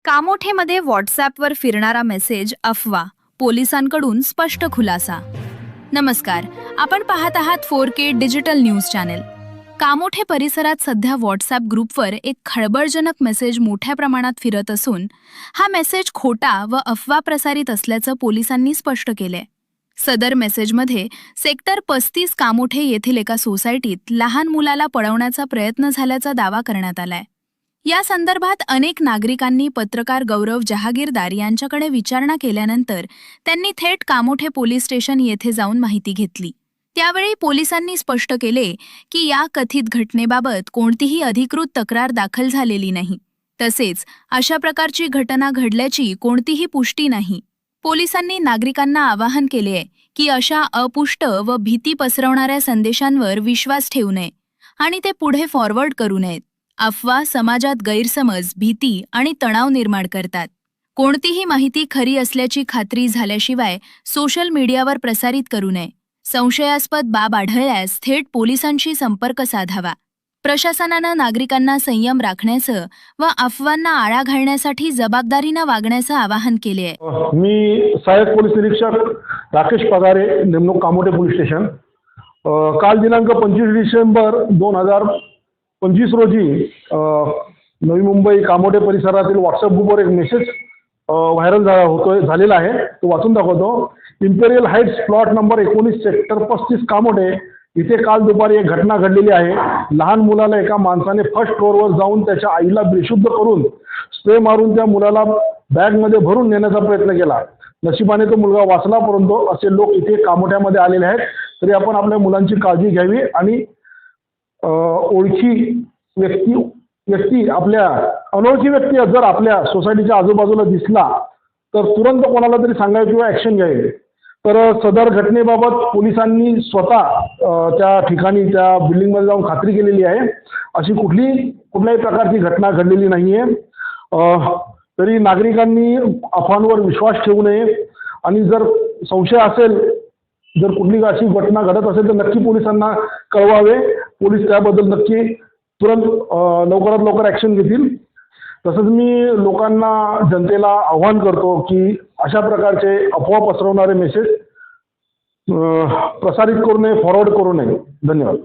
कामोठेमध्ये व्हॉट्सॲपवर फिरणारा मेसेज अफवा, पोलिसांकडून स्पष्ट खुलासा। नमस्कार, आपण पाहत आहात 4K digital news channel. Kamothe परिसरात सध्या व्हॉट्सॲप ग्रुपवर एक खळबळजनक मेसेज मोठ्या प्रमाणात फिरत असून हा मेसेज खोटा व अफवा प्रसारित असल्याचं पोलिसांनी स्पष्ट केले। सदर मेसेजमध्ये सेक्टर 35 कामोठे येथील एका सोसायटीत लहान मुलाला पळवण्याचा प्रयत्न झाल्याचा दावा करण्यात आलाय। या संदर्भात अनेक नागरिकांनी पत्रकार गौरव जहागीरदार यांच्याकडे विचारणा केल्यानंतर त्यांनी थेट कामोठे पोलीस स्टेशन येथे जाऊन माहिती घेतली। त्यावेळी पोलिसांनी स्पष्ट केले की या कथित घटनेबाबत कोणतीही अधिकृत तक्रार दाखल झालेली नाही, तसेच अशा प्रकारची घटना घडल्याची कोणतीही पुष्टी नाही। पोलिसांनी नागरिकांना आवाहन केले की अशा अपुष्ट व भीती पसरवणाऱ्या संदेशांवर विश्वास ठेवू नये आणि ते पुढे फॉरवर्ड करू नयेत। अफवा समाजात गैरसमज, भीती आणि तणाव निर्माण करतात। कोणतीही माहिती खरी असल्याची खात्री झाल्याशिवाय सोशल मीडियावर प्रसारित करू नये। संशयास्पद बाब आढळल्यास थेट पोलिसांशी संपर्क साधावा। प्रशासनानं नागरिकांना संयम राखण्याचं व अफवांना आळा घालण्यासाठी जबाबदारीनं वागण्याचं आवाहन केले आहे। मी सहाय्यक पोलीस निरीक्षक राकेश पगारे, नेमणूक कामोठे पोलीस स्टेशन। काल दिनांक 25 डिसेंबर 2025 रोजी नवी मुंबई कामोठे परिसरातील व्हॉट्सअप ग्रुपवर एक मेसेज व्हायरल झालेला आहे, तो वाचून दाखवतो। Imperial Heights plot number 19 sector 35 Kamothe इथे काल दुपारी एक घटना घडलेली आहे। लहान मुलाला एका माणसाने फर्स्ट फ्लोअरवर जाऊन त्याच्या आईला बेशुद्ध करून स्प्रे मारून त्या मुलाला बॅगमध्ये भरून नेण्याचा प्रयत्न केला। नशिबाने तो मुलगा वाचला, परंतु असे लोक इथे कामोठ्यामध्ये आलेले आहेत। तरी आपण आपल्या मुलांची काळजी घ्यावी आणि ओळखी व्यक्ती आपल्या अनोळखी व्यक्ती जर आपल्या सोसायटीच्या आजूबाजूला दिसला तर तुरंत कोणाला तरी सांगावे किंवा ॲक्शन घ्यावी। तर सदर घटनेबाबत पोलिसांनी स्वतः त्या ठिकाणी त्या बिल्डिंगमध्ये जाऊन खात्री केलेली आहे। अशी कुठल्याही प्रकारची घटना घडलेली नाही आहे। तरी नागरिकांनी अफवांवर विश्वास ठेवू नये आणि जर संशय असेल, जर कुठली अशी घटना घडत असेल तर नक्की पोलिसांना कळवावे। पोलीस त्याबद्दल नक्की तुरंत लवकरात लवकर ॲक्शन घेतील। तसंच मी लोकांना, जनतेला आव्हान करतो की अशा प्रकारचे अफवा पसरवणारे मेसेज प्रसारित करू नये, फॉरवर्ड करू नये। धन्यवाद।